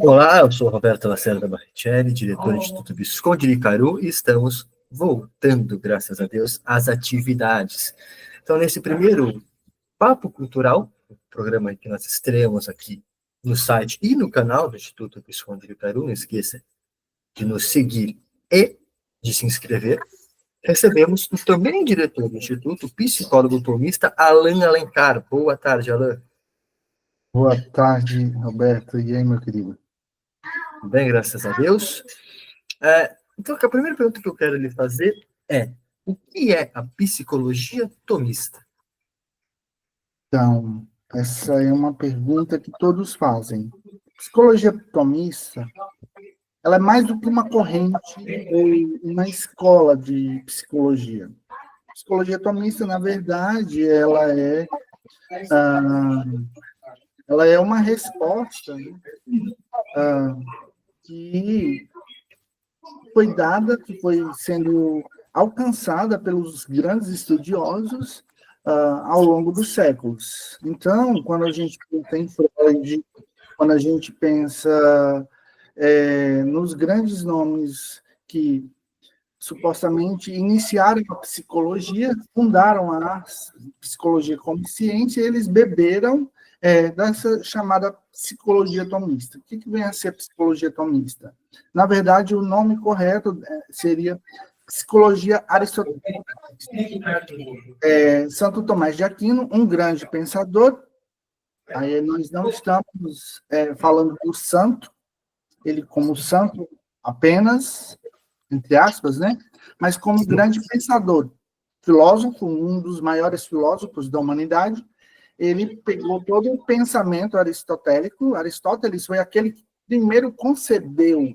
Olá, eu sou Roberto Lacerda Barrichelli, diretor do Instituto Visconde de Caru, e estamos voltando, graças a Deus, às atividades. Então, nesse primeiro Papo Cultural, o programa que nós estreamos aqui no site e no canal do Instituto Visconde de Caru, não esqueça de nos seguir e de se inscrever, recebemos o também diretor do Instituto, psicólogo tomista, Alan Alencar. Boa tarde, Alan. Boa tarde, Roberto. E aí, meu querido? Bem, graças a Deus. Então, a primeira pergunta que eu quero lhe fazer é: o que é a psicologia tomista? Então, essa é uma pergunta que todos fazem. Psicologia tomista, ela é mais do que uma corrente ou uma escola de psicologia. Psicologia tomista, na verdade, ela é uma resposta, né, que foi dada, que foi sendo alcançada pelos grandes estudiosos ao longo dos séculos. Então, quando a gente pensa em Freud, quando a gente pensa nos grandes nomes que supostamente iniciaram a psicologia, fundaram a psicologia como ciência, e eles beberam dessa chamada psicologia tomista. O que vem a ser psicologia tomista? Na verdade, o nome correto seria psicologia aristotélica. Santo Tomás de Aquino, um grande pensador. Aí nós não estamos falando do santo, ele como santo apenas, entre aspas, né? Mas como grande pensador, filósofo, um dos maiores filósofos da humanidade. Ele pegou todo o pensamento aristotélico. Aristóteles foi aquele que primeiro concebeu,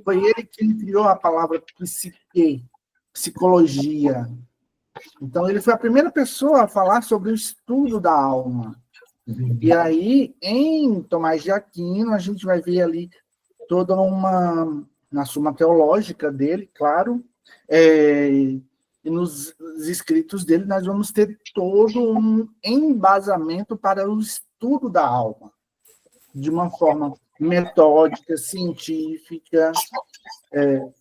foi ele que criou a palavra psique, psicologia. Então, ele foi a primeira pessoa a falar sobre o estudo da alma. E aí, em Tomás de Aquino, a gente vai ver ali toda na Suma Teológica dele, claro, e nos escritos dele nós vamos ter todo um embasamento para o estudo da alma, de uma forma metódica, científica,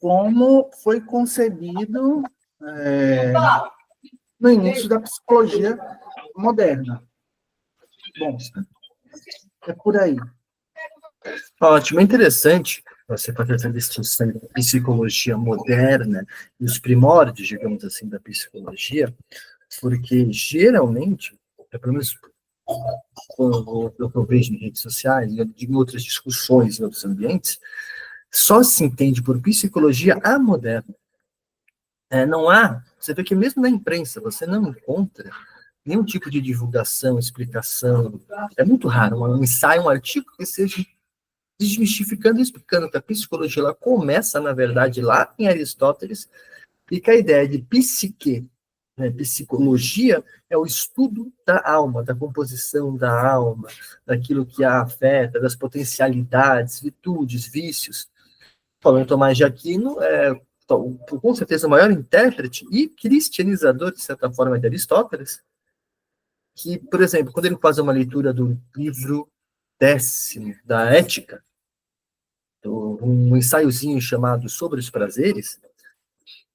como foi concebido no início da psicologia moderna. Bom, é por aí. Ótimo, é interessante você fazer essa distinção da psicologia moderna e os primórdios, digamos assim, da psicologia, porque geralmente, pelo menos o que eu vejo em redes sociais e em outras discussões em outros ambientes, só se entende por psicologia a moderna. Não há, você vê que mesmo na imprensa você não encontra nenhum tipo de divulgação, explicação. É muito raro um ensaio, um artigo que seja desmistificando e explicando que a psicologia ela começa, na verdade, lá em Aristóteles, e que a ideia de psique, né, psicologia, é o estudo da alma, da composição da alma, daquilo que a afeta, das potencialidades, virtudes, vícios. Falando em Tomás de Aquino, com certeza o maior intérprete e cristianizador, de certa forma, de Aristóteles, que, por exemplo, quando ele faz uma leitura do livro 10º da Ética, um ensaiozinho chamado Sobre os Prazeres,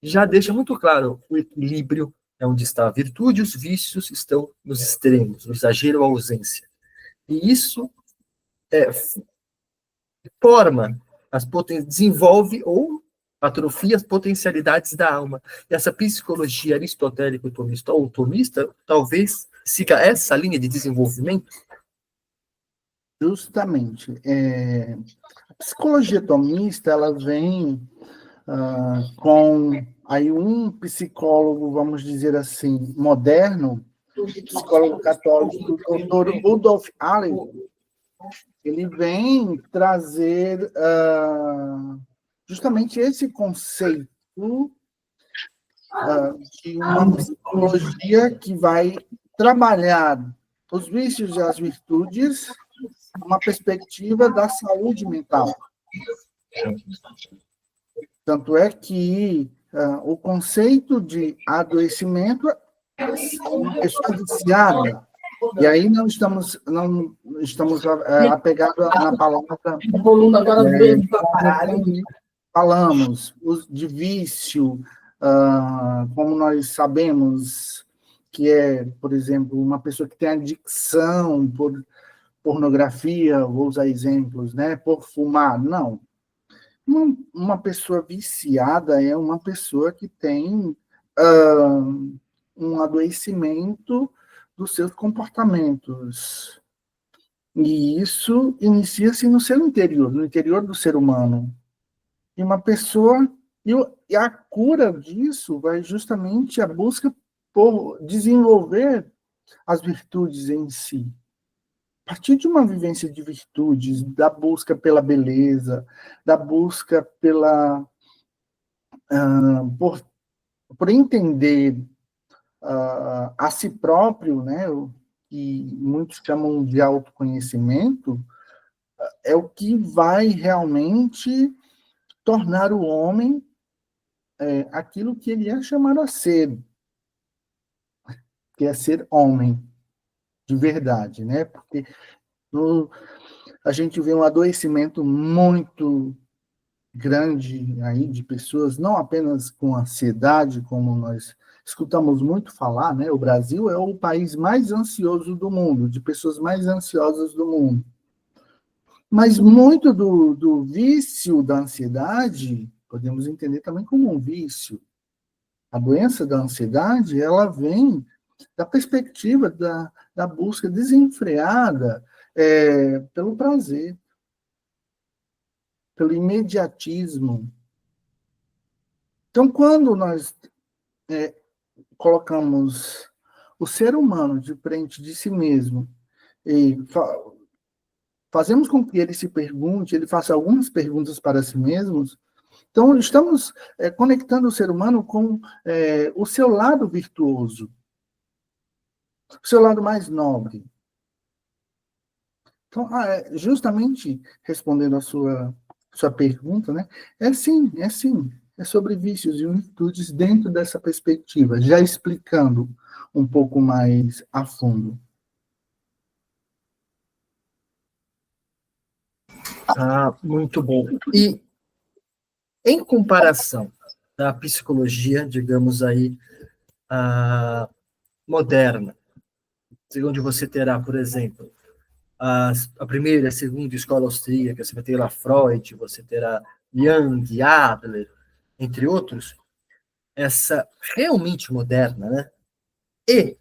já deixa muito claro o equilíbrio é onde está a virtude, os vícios estão nos extremos, no exagero ou ausência. E isso forma, desenvolve ou atrofia as potencialidades da alma. E essa psicologia aristotélica ou tomista talvez siga essa linha de desenvolvimento. Justamente. A psicologia tomista, ela vem com aí um psicólogo, vamos dizer assim, moderno, psicólogo católico, o Dr. Rudolf Alley. Ele vem trazer justamente esse conceito de uma psicologia que vai trabalhar os vícios e as virtudes uma perspectiva da saúde mental. Tanto é que o conceito de adoecimento é uma pessoa viciada, E aí não estamos apegados na palavra Volume agora veio pra como caralho. falamos, de vício, como nós sabemos que é, por exemplo, uma pessoa que tem adicção por pornografia, vou usar exemplos, né, por fumar, não. Uma pessoa viciada é uma pessoa que tem um adoecimento dos seus comportamentos. E isso inicia-se no seu interior, no interior do ser humano. E uma pessoa. E a cura disso vai justamente a busca por desenvolver as virtudes em si. A partir de uma vivência de virtudes, da busca pela beleza, da busca por entender a si próprio, né, o que muitos chamam de autoconhecimento, é o que vai realmente tornar o homem aquilo que ele é chamado a ser, que é ser homem de verdade, né? Porque a gente vê um adoecimento muito grande aí de pessoas, não apenas com ansiedade, como nós escutamos muito falar, né? O Brasil é o país mais ansioso do mundo, de pessoas mais ansiosas do mundo. Mas muito do vício da ansiedade, podemos entender também como um vício. A doença da ansiedade, ela vem da perspectiva da busca desenfreada pelo prazer, pelo imediatismo. Então, quando nós colocamos o ser humano de frente de si mesmo e fazemos com que ele se pergunte, ele faça algumas perguntas para si mesmo, então estamos conectando o ser humano com o seu lado virtuoso, o seu lado mais nobre. Então, justamente respondendo a sua pergunta, né? É sim. É sobre vícios e virtudes dentro dessa perspectiva, já explicando um pouco mais a fundo. Muito bom. E, em comparação da psicologia, digamos aí, moderna, onde você terá, por exemplo, a primeira e a segunda escola austríaca, você vai ter lá Freud, você terá Jung, Adler, entre outros, essa realmente moderna, né? E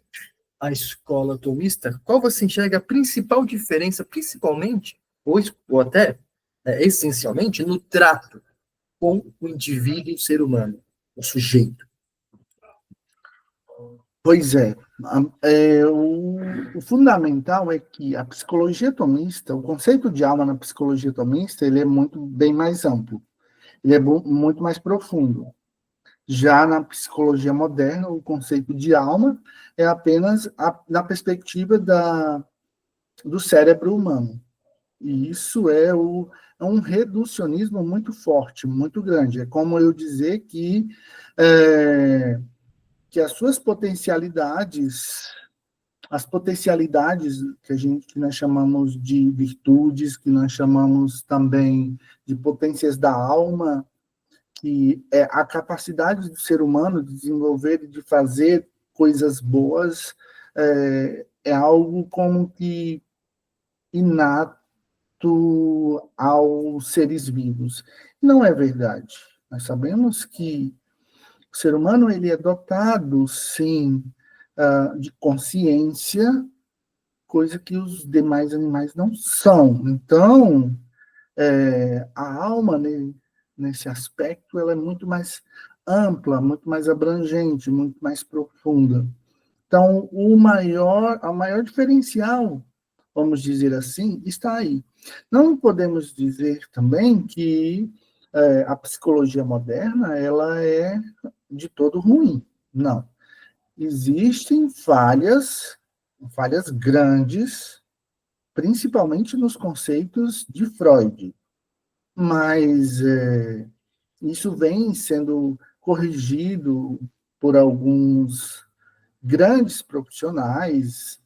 a escola tomista, qual você enxerga a principal diferença, principalmente, ou até essencialmente, no trato com o indivíduo, o ser humano, o sujeito? Pois é. O fundamental é que a psicologia tomista, o conceito de alma na psicologia tomista, ele é bem mais amplo, ele é muito mais profundo. Já na psicologia moderna, o conceito de alma é apenas na perspectiva do cérebro humano. E isso é um reducionismo muito forte, muito grande. É como eu dizer que as suas potencialidades, as potencialidades que nós chamamos de virtudes, que nós chamamos também de potências da alma, que é a capacidade do ser humano de desenvolver e de fazer coisas boas, é algo como que inato aos seres vivos. Não é verdade. Nós sabemos que o ser humano ele é dotado, sim, de consciência, coisa que os demais animais não são. Então, a alma, nesse aspecto, ela é muito mais ampla, muito mais abrangente, muito mais profunda. Então, a maior diferencial, vamos dizer assim, está aí. Não podemos dizer também que a psicologia moderna ela é de todo ruim. Não. Existem falhas grandes, principalmente nos conceitos de Freud. Mas isso vem sendo corrigido por alguns grandes profissionais,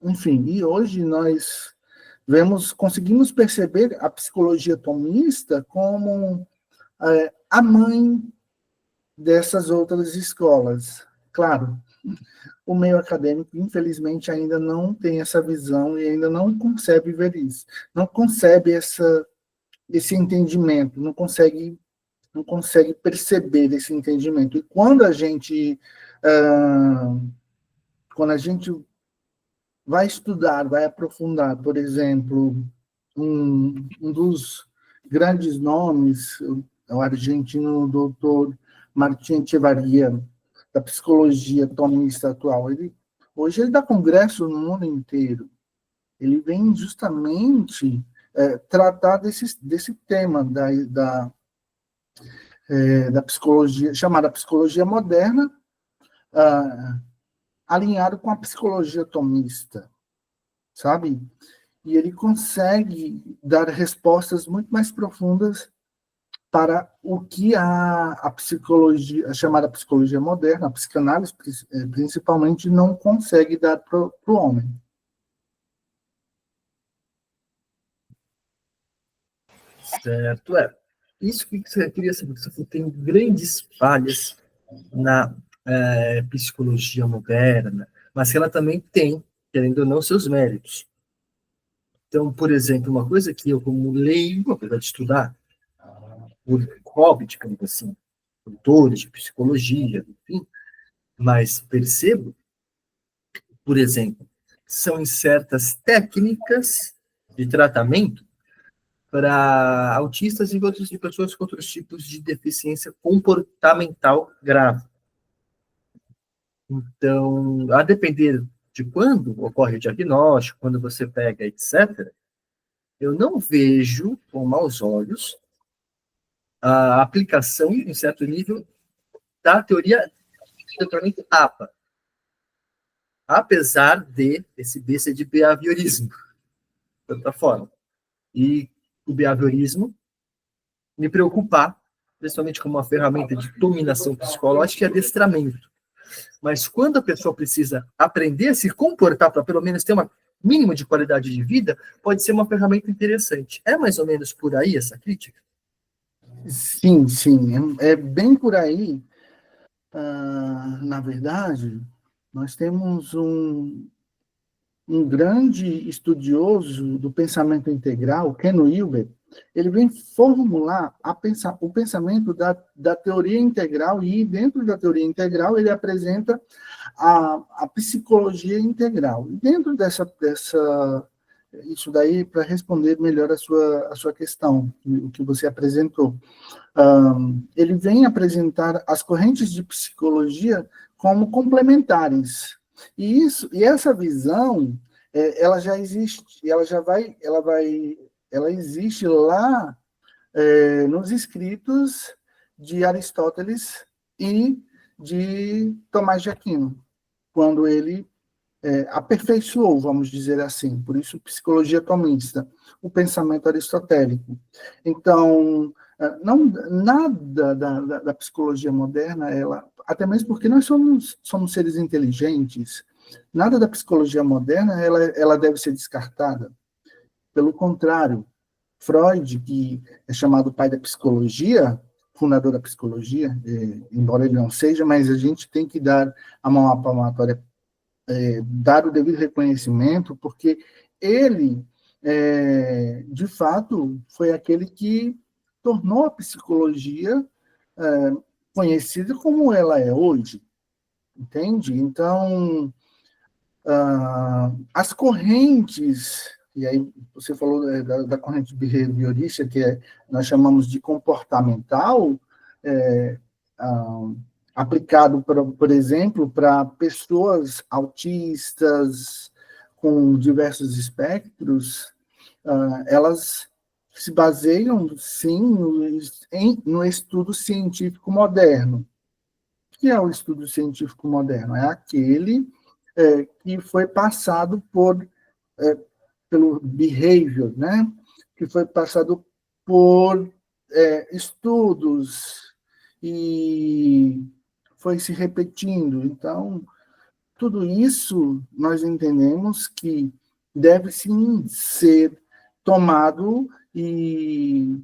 Enfim, e hoje nós conseguimos perceber a psicologia tomista como a mãe dessas outras escolas. Claro, o meio acadêmico, infelizmente, ainda não tem essa visão e ainda não concebe ver isso, não concebe esse entendimento, não consegue perceber esse entendimento. E quando a gente vai estudar, vai aprofundar, por exemplo, um dos grandes nomes, o argentino doutor Martín Echevarría, da psicologia tomista atual. Hoje ele dá congresso no mundo inteiro. Ele vem justamente tratar desse tema da psicologia, chamada psicologia moderna, alinhado com a psicologia tomista, sabe? E ele consegue dar respostas muito mais profundas para o que a psicologia, a chamada psicologia moderna, a psicanálise principalmente, não consegue dar para o homem. Certo, isso que você queria saber, que você tem grandes falhas na psicologia moderna, mas que ela também tem, querendo ou não, seus méritos. Então, por exemplo, uma coisa que eu, como leigo, apesar de estudar, por hobby, digamos assim, autores de psicologia, enfim, mas percebo, por exemplo, são em certas técnicas de tratamento para autistas e outras pessoas com outros tipos de deficiência comportamental grave. Então, a depender de quando ocorre o diagnóstico, quando você pega, etc., eu não vejo com maus olhos a aplicação, em certo nível, da teoria do tratamento APA, apesar de esse B ser de behaviorismo, de outra forma. E o behaviorismo me preocupar, principalmente como uma ferramenta de dominação psicológica e adestramento. Mas quando a pessoa precisa aprender a se comportar para pelo menos ter uma mínimo de qualidade de vida, pode ser uma ferramenta interessante. É mais ou menos por aí essa crítica? Sim, sim, é bem por aí. Na verdade, nós temos um grande estudioso do pensamento integral, Ken Wilber. Ele vem formular o pensamento da teoria integral, e dentro da teoria integral ele apresenta a psicologia integral. E dentro isso daí, para responder melhor a sua questão, o que você apresentou, ele vem apresentar as correntes de psicologia como complementares. E essa visão, ela já existe, ela existe lá nos escritos de Aristóteles e de Tomás de Aquino, quando ele aperfeiçoou, vamos dizer assim, por isso psicologia tomista, o pensamento aristotélico. Então, nada da psicologia moderna, até mesmo porque nós somos seres inteligentes, nada da psicologia moderna ela deve ser descartada. Pelo contrário, Freud, que é chamado pai da psicologia, fundador da psicologia, embora ele não seja, mas a gente tem que dar a mão à palmatória, dar o devido reconhecimento, porque ele, de fato, foi aquele que tornou a psicologia conhecida como ela é hoje, entende? Então, as correntes, e aí você falou da corrente behaviorista, que nós chamamos de comportamental, aplicado, por exemplo, para pessoas autistas com diversos espectros, elas se baseiam, sim, no estudo científico moderno. O que é o estudo científico moderno? É aquele que foi passado pelo behavior, né? Que foi passado por estudos e foi se repetindo. Então, tudo isso nós entendemos que deve sim ser tomado e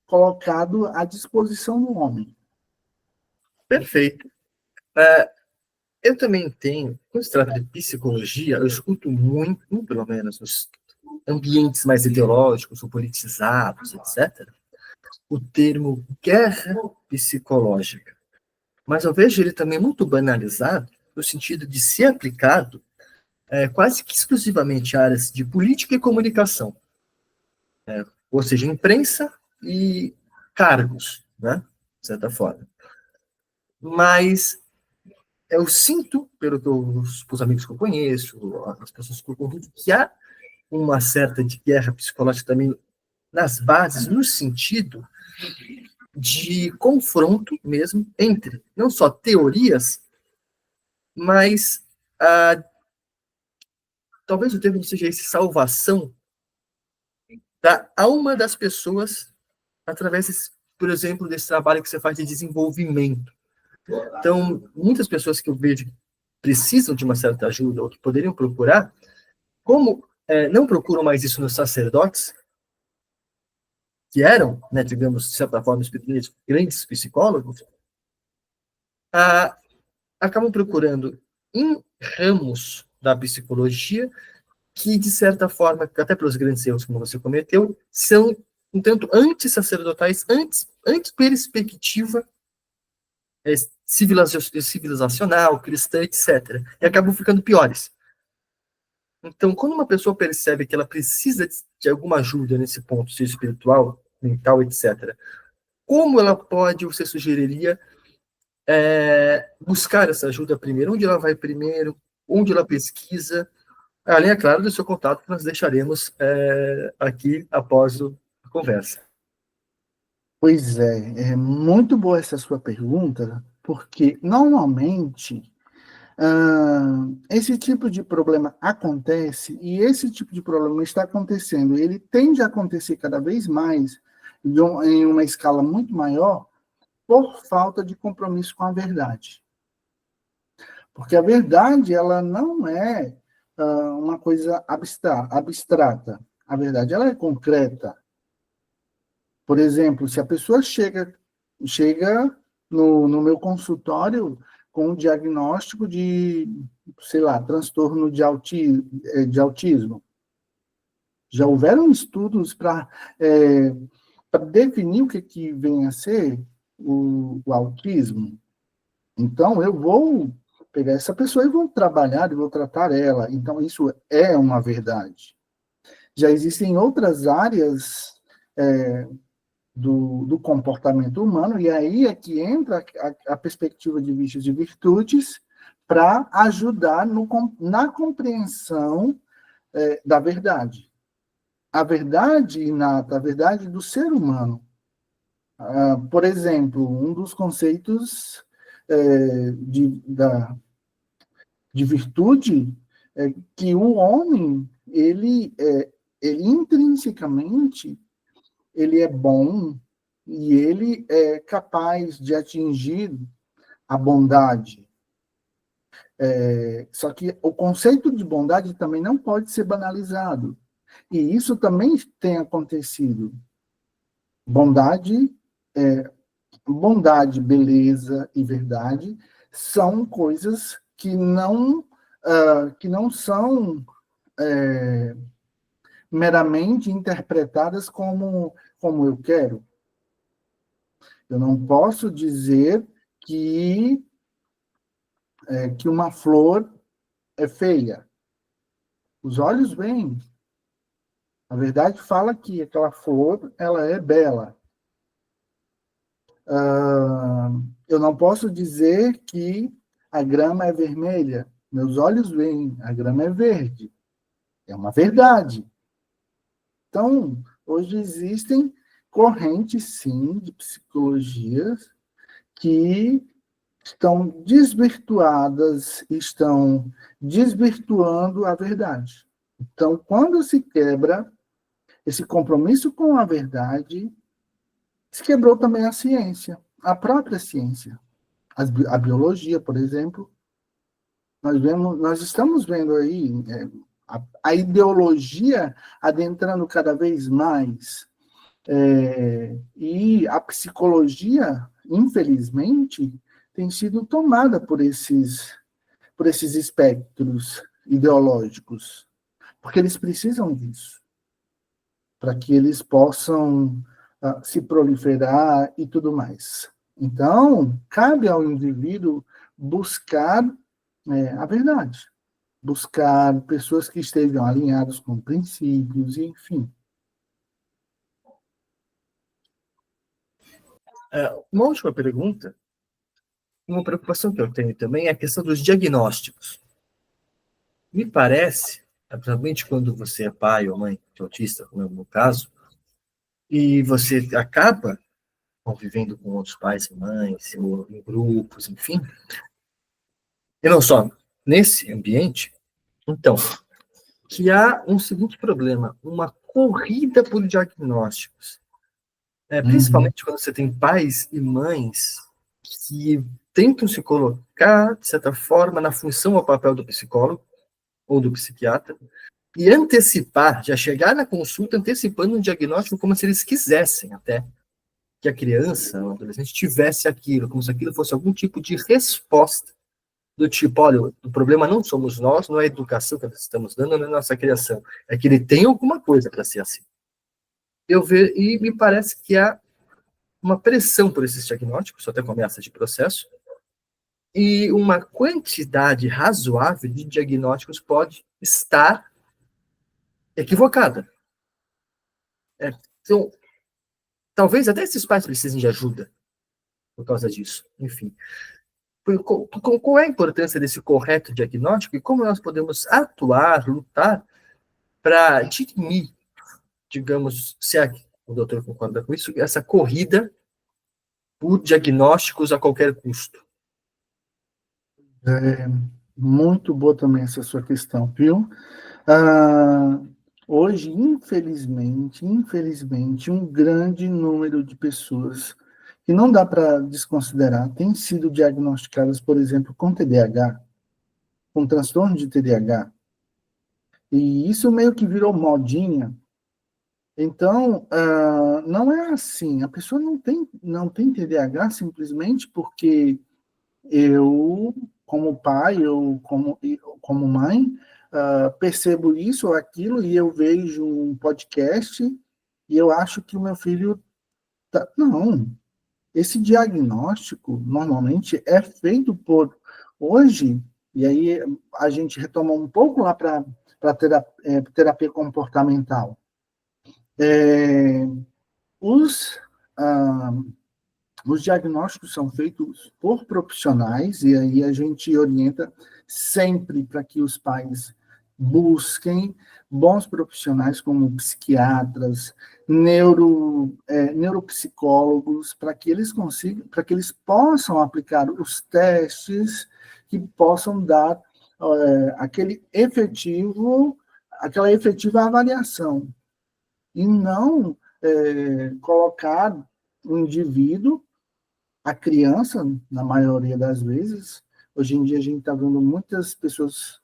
colocado à disposição do homem. Perfeito. Eu também tenho, quando se trata de psicologia, eu escuto muito, pelo menos nos ambientes mais ideológicos ou politizados, etc., o termo guerra psicológica. Mas eu vejo ele também muito banalizado, no sentido de ser aplicado quase que exclusivamente a áreas de política e comunicação, ou seja, imprensa e cargos, né, de certa forma. Mas eu sinto, pelos amigos que eu conheço, as pessoas que eu convido, que há uma certa de guerra psicológica também nas bases, no sentido de confronto mesmo entre não só teorias, mas talvez o termo não seja esse, salvação da alma das pessoas através, por exemplo, desse trabalho que você faz de desenvolvimento. Então, muitas pessoas que eu vejo que precisam de uma certa ajuda ou que poderiam procurar, como não procuram mais isso nos sacerdotes, que eram, né, digamos, de certa forma, os grandes psicólogos, acabam procurando em ramos da psicologia que, de certa forma, até pelos grandes erros como você cometeu, são um tanto antissacerdotais, anti-perspectiva civilizacional, cristã, etc. E acabam ficando piores. Então, quando uma pessoa percebe que ela precisa de alguma ajuda nesse ponto, seja espiritual, mental, etc., como ela pode, você sugeriria, buscar essa ajuda primeiro? Onde ela vai primeiro? Onde ela pesquisa? Além, é claro, do seu contato que nós deixaremos aqui após a conversa. Pois é muito boa essa sua pergunta, porque normalmente esse tipo de problema acontece, e esse tipo de problema está acontecendo, ele tende a acontecer cada vez mais em uma escala muito maior por falta de compromisso com a verdade. Porque a verdade, ela não é uma coisa abstrata. A verdade, ela é concreta. Por exemplo, se a pessoa chega no meu consultório com um diagnóstico de, sei lá, transtorno de autismo. Já houveram estudos para definir o que vem a ser o autismo. Então, eu vou pegar essa pessoa e vou trabalhar e vou tratar ela. Então, isso é uma verdade. Já existem outras áreas do comportamento humano, e aí é que entra a perspectiva de vícios e virtudes para ajudar na compreensão da verdade. A verdade inata, a verdade do ser humano. Por exemplo, um dos conceitos de virtude é que o homem, ele intrinsecamente, ele é bom e ele é capaz de atingir a bondade. Só que o conceito de bondade também não pode ser banalizado. E isso também tem acontecido. Bondade, beleza e verdade são coisas que não são meramente interpretadas como eu quero. Eu não posso dizer que uma flor é feia. Os olhos veem. A verdade fala que aquela flor ela é bela. Eu não posso dizer que a grama é vermelha. Meus olhos veem, a grama é verde. É uma verdade. Então, hoje existem correntes, sim, de psicologias que estão desvirtuando a verdade. Então, quando se quebra esse compromisso com a verdade, se quebrou também a ciência, a própria ciência. A biologia, por exemplo, Nós estamos vendo aí a ideologia adentrando cada vez mais, e a psicologia, infelizmente, tem sido tomada por esses espectros ideológicos, porque eles precisam disso, para que eles possam se proliferar e tudo mais. Então, cabe ao indivíduo buscar a verdade, buscar pessoas que estejam alinhadas com princípios, enfim. Uma última pergunta, uma preocupação que eu tenho também é a questão dos diagnósticos. Me parece, principalmente quando você é pai ou mãe de autista, como é o meu caso, e você acaba convivendo com outros pais e mães, ou em grupos, enfim, e não só nesse ambiente, então, que há um seguinte problema, uma corrida por diagnósticos. Principalmente quando você tem pais e mães que tentam se colocar, de certa forma, na função ou papel do psicólogo ou do psiquiatra, e antecipar, já chegar na consulta antecipando um diagnóstico como se eles quisessem até que a criança, o adolescente, tivesse aquilo, como se aquilo fosse algum tipo de resposta do tipo, olha, o problema não somos nós, não é a educação que nós estamos dando, não é a nossa criação, é que ele tem alguma coisa para ser assim. E me parece que há uma pressão por esses diagnósticos, até com ameaça de processo, e uma quantidade razoável de diagnósticos pode estar equivocada. Então, talvez até esses pais precisem de ajuda por causa disso. Enfim, qual é a importância desse correto diagnóstico e como nós podemos atuar, lutar para diminuir, digamos, se o doutor concorda com isso, essa corrida por diagnósticos a qualquer custo? Muito boa também essa sua questão, viu? Ah, hoje, infelizmente, um grande número de pessoas que não dá para desconsiderar têm sido diagnosticadas, por exemplo, com TDAH, com transtorno de TDAH. E isso meio que virou modinha. Então, não é assim. A pessoa não tem TDAH simplesmente porque eu, como pai, como mãe, percebo isso ou aquilo e eu vejo um podcast e eu acho que o meu filho Não, esse diagnóstico normalmente é feito por hoje, e aí a gente retoma um pouco lá para terapia comportamental. Os, ah, os diagnósticos são feitos por profissionais, e aí a gente orienta sempre para que os pais busquem bons profissionais como psiquiatras, neuropsicólogos, para que eles consigam, para que eles possam aplicar os testes que possam dar aquela efetiva avaliação, e não colocar o indivíduo, a criança, na maioria das vezes. Hoje em dia a gente está vendo muitas pessoas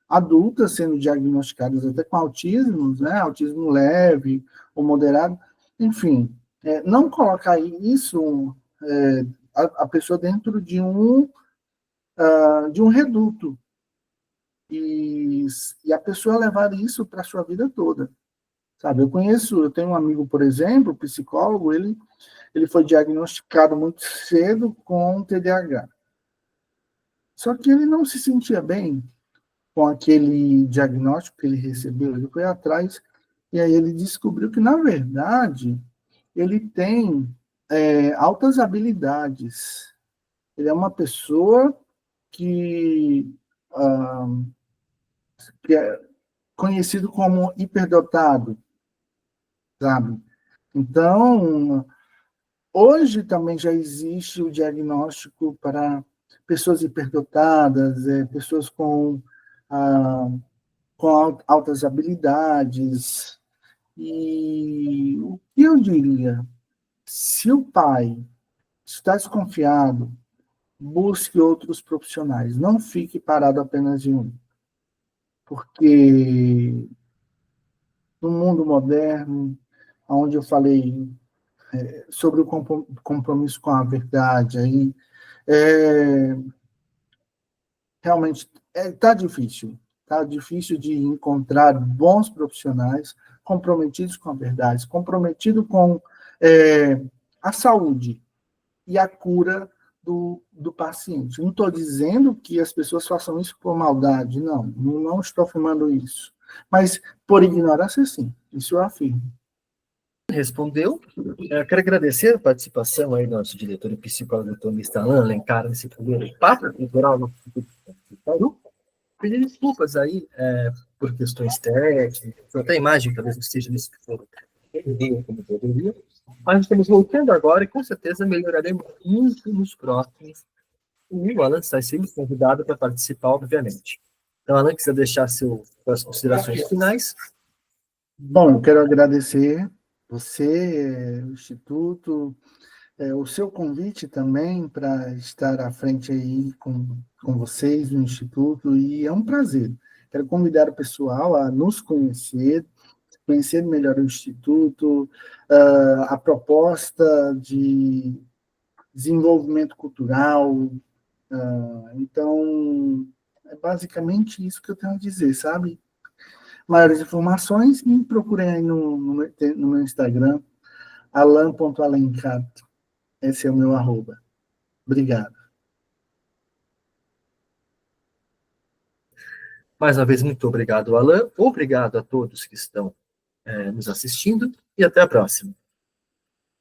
adultas sendo diagnosticadas até com autismo, né? Autismo leve ou moderado, enfim, não colocar isso, a pessoa dentro de um reduto, e a pessoa levar isso para a sua vida toda, sabe? Eu tenho um amigo, por exemplo, psicólogo, ele foi diagnosticado muito cedo com TDAH. Só que ele não se sentia bem com aquele diagnóstico que ele recebeu. Ele foi atrás e aí ele descobriu que, na verdade, ele tem altas habilidades. Ele é uma pessoa que, que é conhecido como hiperdotado, sabe? Então, hoje também já existe o diagnóstico para pessoas hiperdotadas, pessoas com altas habilidades. E o que eu diria? Se o pai está desconfiado busque outros profissionais. Não fique parado apenas em um. Porque no mundo moderno, onde eu falei sobre o compromisso com a verdade, aí, realmente está difícil. Está difícil de encontrar bons profissionais comprometidos com a verdade, comprometidos com a saúde e a cura do paciente. Não estou dizendo que as pessoas façam isso por maldade, não estou afirmando isso. Mas por ignorância, sim, isso eu afirmo. Respondeu. Quero agradecer a participação aí do nosso diretor e psicólogo Tomista Alan Alencar nesse primeiro papo cultural no Instituto. Pedir desculpas aí por questões técnicas, até a imagem talvez não esteja nesse como poderia, mas estamos voltando agora e com certeza melhoraremos muito nos próximos. E o Alan está sempre convidado para participar, obviamente. Então, Alan, quiser deixar suas considerações finais. Bom, eu quero agradecer você, o Instituto, o seu convite também para estar à frente aí com vocês no Instituto, e é um prazer. Quero convidar o pessoal a nos conhecer melhor o Instituto, a proposta de desenvolvimento cultural. Então, é basicamente isso que eu tenho a dizer, sabe? Maiores informações, me procurem aí no meu Instagram, alan.alencar. Esse é o meu @. Obrigado. Mais uma vez, muito obrigado, Alan. Obrigado a todos que estão nos assistindo e até a próxima.